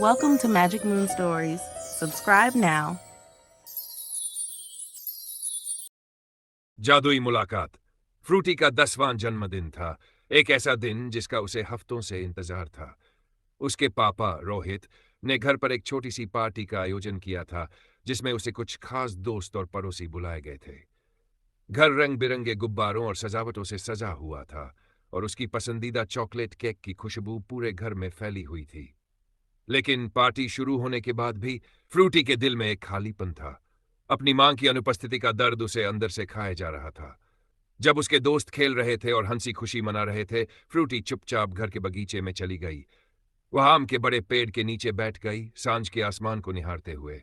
Welcome to Magic Moon Stories. Subscribe now. जादुई मुलाकात। Frooti का 10वां जन्मदिन था, एक ऐसा दिन जिसका उसे हफ्तों से इंतजार था। उसके पापा रोहित ने घर पर एक छोटी सी पार्टी का आयोजन किया था, जिसमें उसे कुछ खास दोस्त और पड़ोसी बुलाए गए थे। घर रंग बिरंगे गुब्बारों और सजावटों से सजा हुआ था और उसकी पसंदीदा चॉकलेट केक की खुशबू पूरे घर में फैली हुई थी। लेकिन पार्टी शुरू होने के बाद भी फ्रूटी के दिल में एक खालीपन था। अपनी मां की अनुपस्थिति का दर्द उसे अंदर से खाए जा रहा था। जब उसके दोस्त खेल रहे थे और हंसी खुशी मना रहे थे, फ्रूटी चुपचाप घर के बगीचे में चली गई। वह आम के बड़े पेड़ के नीचे बैठ गई, सांझ के आसमान को निहारते हुए।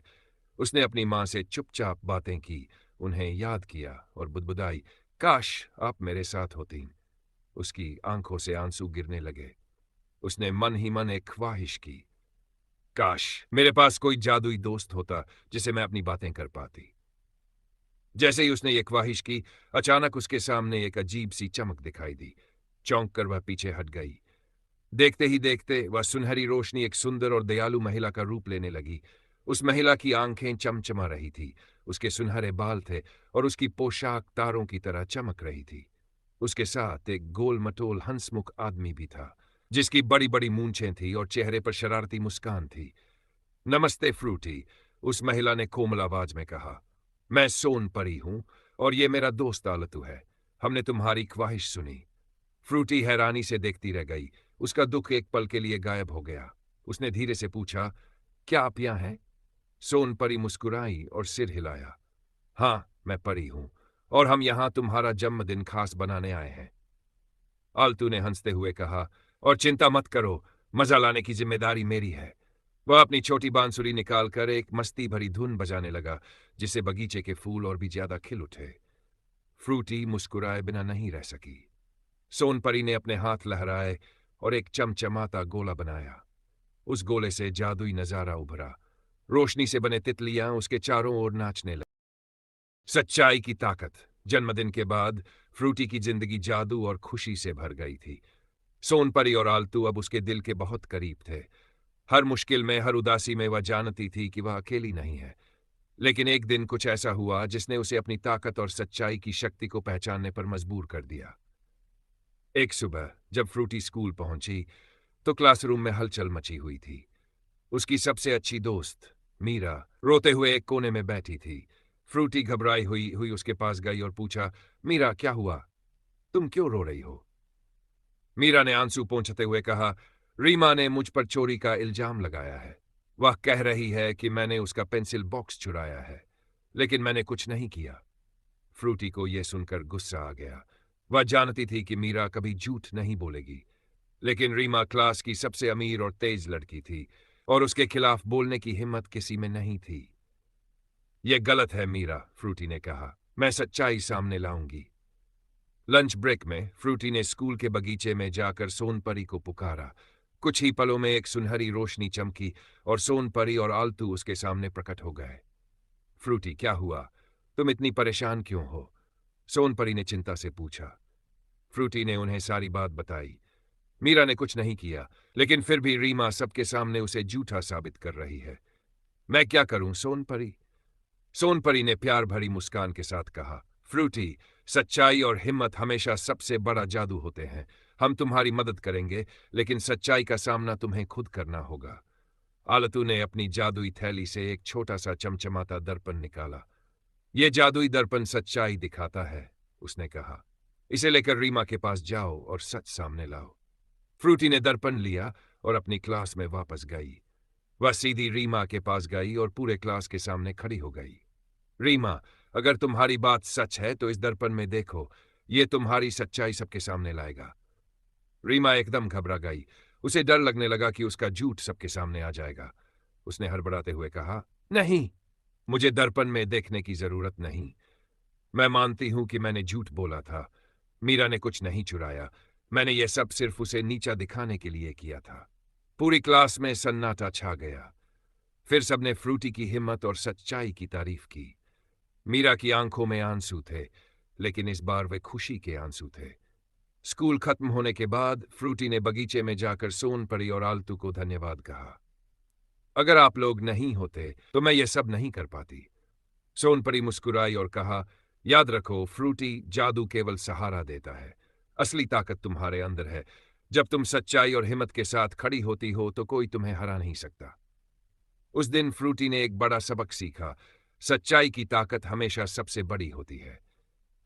उसने अपनी मां से चुपचाप बातें की, उन्हें याद किया और बुदबुदाई, काश आप मेरे साथ होती। उसकी आंखों से आंसू गिरने लगे। उसने मन ही मन एक ख्वाहिश की, काश मेरे पास कोई जादुई दोस्त होता जिसे मैं अपनी बातें कर पाती। जैसे ही उसने ये ख्वाहिश की, अचानक उसके सामने एक अजीब सी चमक दिखाई दी। चौंक कर वह पीछे हट गई। देखते ही देखते वह सुनहरी रोशनी एक सुंदर और दयालु महिला का रूप लेने लगी। उस महिला की आंखें चमचमा रही थी, उसके सुनहरे बाल थे और उसकी पोशाक तारों की तरह चमक रही थी। उसके साथ एक गोल मटोल हंसमुख आदमी भी था, जिसकी बड़ी बड़ी मूंछें थी और चेहरे पर शरारती मुस्कान थी। नमस्ते फ्रूटी, उस महिला ने कोमल आवाज में कहा। मैं सोन परी हूं और ये मेरा दोस्त आलतू है। हमने तुम्हारी ख्वाहिश सुनी। फ्रूटी हैरानी से देखती रह गई। उसका दुख एक पल के लिए गायब हो गया। उसने धीरे से पूछा, क्या आप यहां हैं? सोन परी मुस्कुराई और सिर हिलाया। हाँ, मैं परी हूं और हम यहां तुम्हारा जन्मदिन खास बनाने आए हैं। आलतू ने हंसते हुए कहा, और चिंता मत करो, मजा लाने की जिम्मेदारी मेरी है। वह अपनी छोटी बांसुरी निकालकर एक मस्ती भरी धुन बजाने लगा, जिससे बगीचे के फूल और भी ज्यादा खिल उठे। फ्रूटी मुस्कुराए बिना नहीं रह सकी। सोनपरी ने अपने हाथ लहराए और एक चमचमाता गोला बनाया। उस गोले से जादुई नजारा उभरा। रोशनी से बने तितलियां उसके चारों ओर नाचने लगी। सच्चाई की ताकत। जन्मदिन के बाद फ्रूटी की जिंदगी जादू और खुशी से भर गई थी। सोनपरी और आलतू अब उसके दिल के बहुत करीब थे। हर मुश्किल में, हर उदासी में वह जानती थी कि वह अकेली नहीं है। लेकिन एक दिन कुछ ऐसा हुआ जिसने उसे अपनी ताकत और सच्चाई की शक्ति को पहचानने पर मजबूर कर दिया। एक सुबह जब फ्रूटी स्कूल पहुंची तो क्लासरूम में हलचल मची हुई थी। उसकी सबसे अच्छी दोस्त मीरा रोते हुए एक कोने में बैठी थी। फ्रूटी घबराई हुई हुई उसके पास गई और पूछा, मीरा क्या हुआ? तुम क्यों रो रही हो? मीरा ने आंसू पोंछते हुए कहा, रीमा ने मुझ पर चोरी का इल्जाम लगाया है। वह कह रही है कि मैंने उसका पेंसिल बॉक्स चुराया है, लेकिन मैंने कुछ नहीं किया। फ्रूटी को यह सुनकर गुस्सा आ गया। वह जानती थी कि मीरा कभी झूठ नहीं बोलेगी, लेकिन रीमा क्लास की सबसे अमीर और तेज लड़की थी और उसके खिलाफ बोलने की हिम्मत किसी में नहीं थी। यह गलत है मीरा, फ्रूटी ने कहा, मैं सच्चाई सामने लाऊंगी। लंच ब्रेक में फ्रूटी ने स्कूल के बगीचे में जाकर सोनपरी को पुकारा। कुछ ही पलों में एक सुनहरी रोशनी चमकी और सोनपरी और आलतू उसके सामने प्रकट हो गए। फ्रूटी, क्या हुआ? तुम इतनी परेशान क्यों हो? सोनपरी ने चिंता से पूछा। फ्रूटी ने उन्हें सारी बात बताई। मीरा ने कुछ नहीं किया, लेकिन फिर भी रीमा सबके सामने उसे झूठा साबित कर रही है। मैं क्या करूं सोनपरी? सोनपरी ने प्यार भरी मुस्कान के साथ कहा, फ्रूटी, सच्चाई और हिम्मत हमेशा सबसे बड़ा जादू होते हैं। हम तुम्हारी मदद करेंगे, लेकिन सच्चाई का सामना तुम्हें खुद करना होगा। आलतू ने अपनी जादुई थैली से एक छोटा सा चमचमाता दर्पण निकाला। यह जादुई दर्पण सच्चाई दिखाता है, उसने कहा। इसे लेकर रीमा के पास जाओ और सच सामने लाओ। फ्रूटी ने दर्पण लिया और अपनी क्लास में वापस गई। वह सीधी रीमा के पास गई और पूरे क्लास के सामने खड़ी हो गई। रीमा, अगर तुम्हारी बात सच है तो इस दर्पण में देखो, ये तुम्हारी सच्चाई सबके सामने लाएगा। रीमा एकदम घबरा गई। उसे डर लगने लगा कि उसका झूठ सबके सामने आ जाएगा। उसने हड़बड़ाते हुए कहा, नहीं, मुझे दर्पण में देखने की जरूरत नहीं। मैं मानती हूं कि मैंने झूठ बोला था। मीरा ने कुछ नहीं चुराया। मैंने यह सब सिर्फ उसे नीचा दिखाने के लिए किया था। पूरी क्लास में सन्नाटा छा गया। फिर सबने फ्रूटी की हिम्मत और सच्चाई की तारीफ की। मीरा की आंखों में आंसू थे, लेकिन इस बार वे खुशी के आंसू थे। स्कूल खत्म होने के बाद फ्रूटी ने बगीचे में जाकर सोनपरी और आलतू को धन्यवाद कहा। अगर आप लोग नहीं होते तो मैं ये सब नहीं कर पाती। सोनपरी मुस्कुराई और कहा, याद रखो फ्रूटी, जादू केवल सहारा देता है, असली ताकत तुम्हारे अंदर है। जब तुम सच्चाई और हिम्मत के साथ खड़ी होती हो तो कोई तुम्हें हरा नहीं सकता। उस दिन फ्रूटी ने एक बड़ा सबक सीखा। सच्चाई की ताकत हमेशा सबसे बड़ी होती है।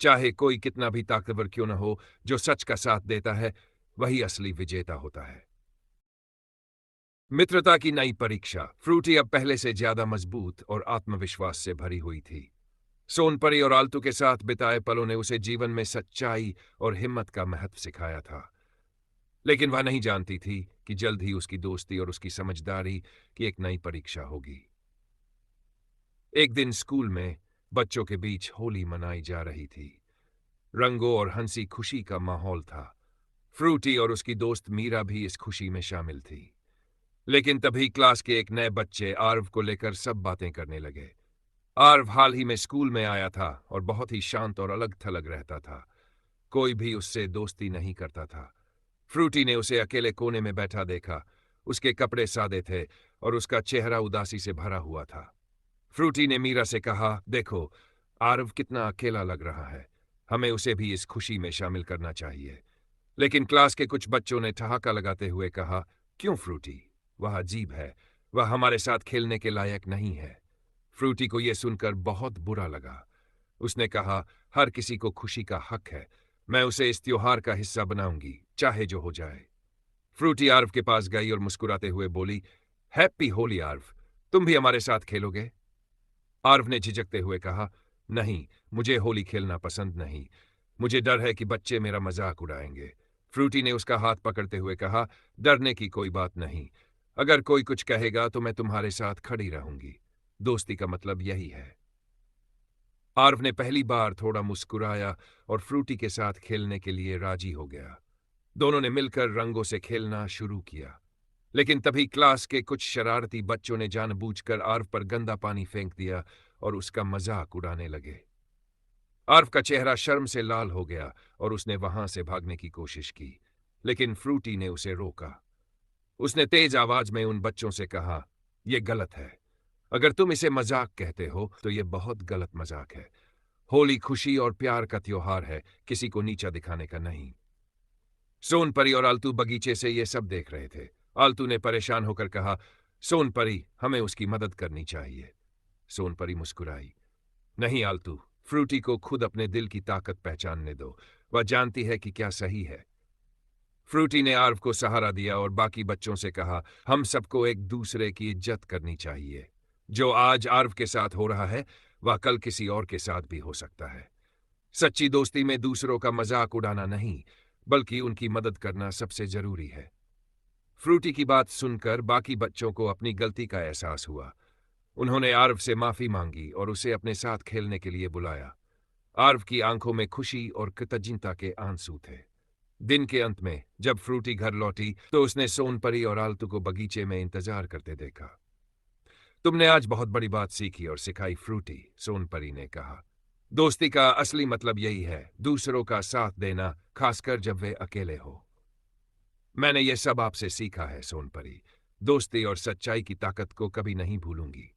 चाहे कोई कितना भी ताकतवर क्यों न हो, जो सच का साथ देता है वही असली विजेता होता है। मित्रता की नई परीक्षा। फ्रूटी अब पहले से ज्यादा मजबूत और आत्मविश्वास से भरी हुई थी। सोनपरी और आलतू के साथ बिताए पलों ने उसे जीवन में सच्चाई और हिम्मत का महत्व सिखाया था। लेकिन वह नहीं जानती थी कि जल्द ही उसकी दोस्ती और उसकी समझदारी की एक नई परीक्षा होगी। एक दिन स्कूल में बच्चों के बीच होली मनाई जा रही थी। रंगों और हंसी खुशी का माहौल था। फ्रूटी और उसकी दोस्त मीरा भी इस खुशी में शामिल थी। लेकिन तभी क्लास के एक नए बच्चे आर्व को लेकर सब बातें करने लगे। आर्व हाल ही में स्कूल में आया था और बहुत ही शांत और अलग थलग रहता था। कोई भी उससे दोस्ती नहीं करता था। फ्रूटी ने उसे अकेले कोने में बैठा देखा। उसके कपड़े सादे थे और उसका चेहरा उदासी से भरा हुआ था। फ्रूटी ने मीरा से कहा, देखो, आरव कितना अकेला लग रहा है। हमें उसे भी इस खुशी में शामिल करना चाहिए। लेकिन क्लास के कुछ बच्चों ने ठहाका लगाते हुए कहा, क्यों फ्रूटी? वह अजीब है। वह हमारे साथ खेलने के लायक नहीं है। फ्रूटी को यह सुनकर बहुत बुरा लगा। उसने कहा, हर किसी को खुशी का हक है। मैं उसे इस त्योहार का हिस्सा बनाऊंगी, चाहे जो हो जाए। फ्रूटी आर्व के पास गई और मुस्कुराते हुए बोली, हैप्पी होली आर्व, तुम भी हमारे साथ खेलोगे? आर्व ने झिझकते हुए कहा, नहीं, मुझे होली खेलना पसंद नहीं। मुझे डर है कि बच्चे मेरा मजाक उड़ाएंगे। फ्रूटी ने उसका हाथ पकड़ते हुए कहा, डरने की कोई बात नहीं। अगर कोई कुछ कहेगा तो मैं तुम्हारे साथ खड़ी रहूंगी। दोस्ती का मतलब यही है। आर्व ने पहली बार थोड़ा मुस्कुराया और फ्रूटी के साथ खेलने के लिए राजी हो गया। दोनों ने मिलकर रंगों से खेलना शुरू किया। लेकिन तभी क्लास के कुछ शरारती बच्चों ने जानबूझकर आर्व पर गंदा पानी फेंक दिया और उसका मजाक उड़ाने लगे। आर्व का चेहरा शर्म से लाल हो गया और उसने वहां से भागने की कोशिश की, लेकिन फ्रूटी ने उसे रोका। उसने तेज आवाज में उन बच्चों से कहा, यह गलत है। अगर तुम इसे मजाक कहते हो तो यह बहुत गलत मजाक है। होली खुशी और प्यार का त्योहार है, किसी को नीचा दिखाने का नहीं। सोनपरी और आलतू बगीचे से ये सब देख रहे थे। आलतू ने परेशान होकर कहा, सोनपरी, हमें उसकी मदद करनी चाहिए। सोनपरी मुस्कुराई, नहीं आलतू, फ्रूटी को खुद अपने दिल की ताकत पहचानने दो। वह जानती है कि क्या सही है। फ्रूटी ने आर्व को सहारा दिया और बाकी बच्चों से कहा, हम सबको एक दूसरे की इज्जत करनी चाहिए। जो आज आर्व के साथ हो रहा है वह कल किसी और के साथ भी हो सकता है। सच्ची दोस्ती में दूसरों का मजाक उड़ाना नहीं, बल्कि उनकी मदद करना सबसे जरूरी है। फ्रूटी की बात सुनकर बाकी बच्चों को अपनी गलती का एहसास हुआ। उन्होंने आर्व से माफी मांगी और उसे अपने साथ खेलने के लिए बुलाया। आर्व की आंखों में खुशी और कृतज्ञता के आंसू थे। दिन के अंत में जब फ्रूटी घर लौटी तो उसने सोनपरी और आलतू को बगीचे में इंतजार करते देखा। तुमने आज बहुत बड़ी बात सीखी और सिखाई फ्रूटी, सोनपरी ने कहा। दोस्ती का असली मतलब यही है, दूसरों का साथ देना, खासकर जब वे अकेले हो। मैंने ये सब आपसे सीखा है सोनपरी। दोस्ती और सच्चाई की ताकत को कभी नहीं भूलूंगी।